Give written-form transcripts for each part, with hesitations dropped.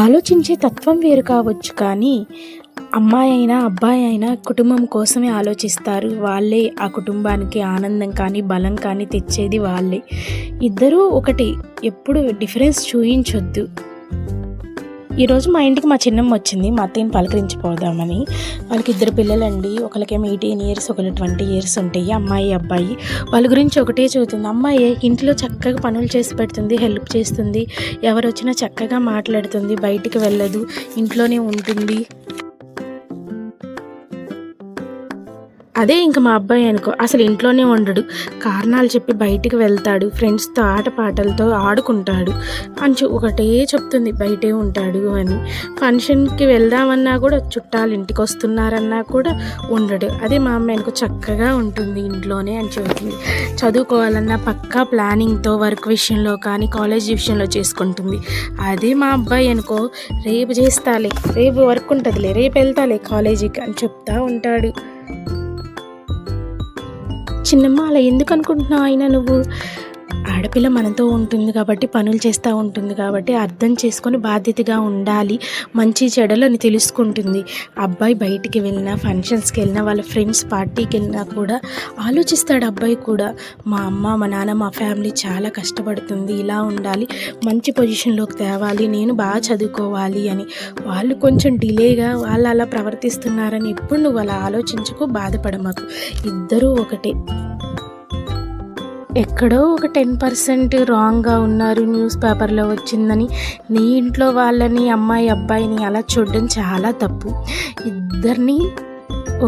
ఆలోచించే తత్వం వేరు కావచ్చు, కానీ అమ్మాయి అయినా అబ్బాయి అయినా కుటుంబం కోసమే ఆలోచిస్తారు. వాళ్ళే ఆ కుటుంబానికి ఆనందం కానీ బలం కానీ తెచ్చేది వాళ్ళే. ఇద్దరూ ఒకటి, ఎప్పుడు డిఫరెన్స్ చూయించొద్దు. ఈరోజు మా ఇంటికి మా చిన్నమ్మ వచ్చింది. మా అత్తయ్యని పలకరించిపోదామని. వాళ్ళకి 2 పిల్లలండి. ఒకరికేమో 18 ఇయర్స్, ఒకరు 20 ఇయర్స్ ఉంటాయి. అమ్మాయి అబ్బాయి. వాళ్ళ గురించి ఒకటే చెబుతుంది. అమ్మాయి ఇంట్లో చక్కగా పనులు చేసి పెడుతుంది, హెల్ప్ చేస్తుంది, ఎవరు వచ్చినా చక్కగా మాట్లాడుతుంది, బయటికి వెళ్ళదు, ఇంట్లోనే ఉంటుంది. అదే ఇంక మా అబ్బాయి అనుకో, అసలు ఇంట్లోనే ఉండడు, కారణాలు చెప్పి బయటికి వెళ్తాడు, ఫ్రెండ్స్తో ఆటపాటలతో ఆడుకుంటాడు అని ఒకటే చెప్తుంది, బయటే ఉంటాడు అని. ఫంక్షన్కి వెళ్దామన్నా కూడా, చుట్టాలు ఇంటికి వస్తున్నారన్నా కూడా ఉండడు. అదే మా అమ్మాయి అనుకో చక్కగా ఉంటుంది ఇంట్లోనే అని చెబుతుంది. చదువుకోవాలన్నా పక్కా ప్లానింగ్తో వర్క్ విషయంలో కానీ కాలేజ్ విషయంలో చేసుకుంటుంది. అదే మా అబ్బాయి అనుకో, రేపు చేస్తాలే, రేపు వర్క్ ఉంటుందిలే, రేపు వెళ్తాలే కాలేజీకి అని చెప్తా ఉంటాడు. చిన్నమ్మ, అలా ఎందుకు అనుకుంటున్నావు? అయినా నువ్వు ఆడపిల్ల మనతో ఉంటుంది కాబట్టి, పనులు చేస్తూ ఉంటుంది కాబట్టి అర్థం చేసుకొని బాధ్యతగా ఉండాలి, మంచి చెడలని తెలుసుకుంటుంది. అబ్బాయి బయటికి వెళ్ళినా, ఫంక్షన్స్కి వెళ్ళినా, వాళ్ళ ఫ్రెండ్స్ పార్టీకి వెళ్ళినా కూడా ఆలోచిస్తాడు అబ్బాయి కూడా. మా అమ్మ, మా నాన్న, మా ఫ్యామిలీ చాలా కష్టపడుతుంది, ఇలా ఉండాలి, మంచి పొజిషన్లోకి తేవాలి, నేను బాగా చదువుకోవాలి అని. వాళ్ళు కొంచెం డిలేగా వాళ్ళు అలా ప్రవర్తిస్తున్నారని ఎప్పుడు నువ్వు అలా ఆలోచించకు, బాధపడమాకు. ఇద్దరూ ఒకటే. ఎక్కడో ఒక 10% రాంగ్గా ఉన్నారు, న్యూస్ పేపర్లో వచ్చిందని నీ ఇంట్లో వాళ్ళని, అమ్మాయి అబ్బాయిని అలా చూడడం చాలా తప్పు. ఇద్దరిని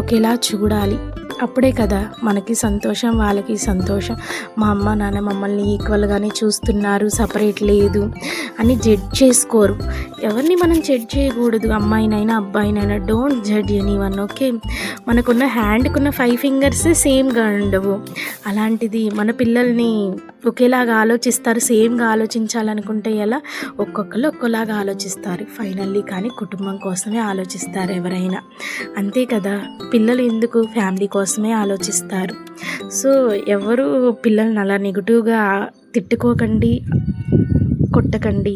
ఒకేలా చూడాలి, అప్పుడే కదా మనకి సంతోషం, వాళ్ళకి సంతోషం. మా అమ్మ నాన్న మమ్మల్ని ఈక్వల్గానే చూస్తున్నారు, సపరేట్ లేదు అని జడ్జ్ చేసుకోరు. ఎవరిని మనం జడ్జ్ చేయకూడదు, అమ్మాయినైనా అబ్బాయినైనా. Don't judge anyone, okay? మనకున్న హ్యాండ్కున్న 5 ఫింగర్స్ సేమ్గా ఉండవు. అలాంటిది మన పిల్లల్ని ఒకేలాగా ఆలోచిస్తారు, సేమ్గా ఆలోచించాలనుకుంటే ఎలా? ఒక్కొక్కరు ఒక్కోలాగా ఆలోచిస్తారు. ఫైనల్లీ కానీ కుటుంబం కోసమే ఆలోచిస్తారు ఎవరైనా, అంతే కదా? పిల్లలు ఎందుకు? ఫ్యామిలీ కోసమే ఆలోచిస్తారు. సో ఎవరు పిల్లల్ని అలా నెగిటివ్గా తిట్టుకోకండి, కొట్టకండి.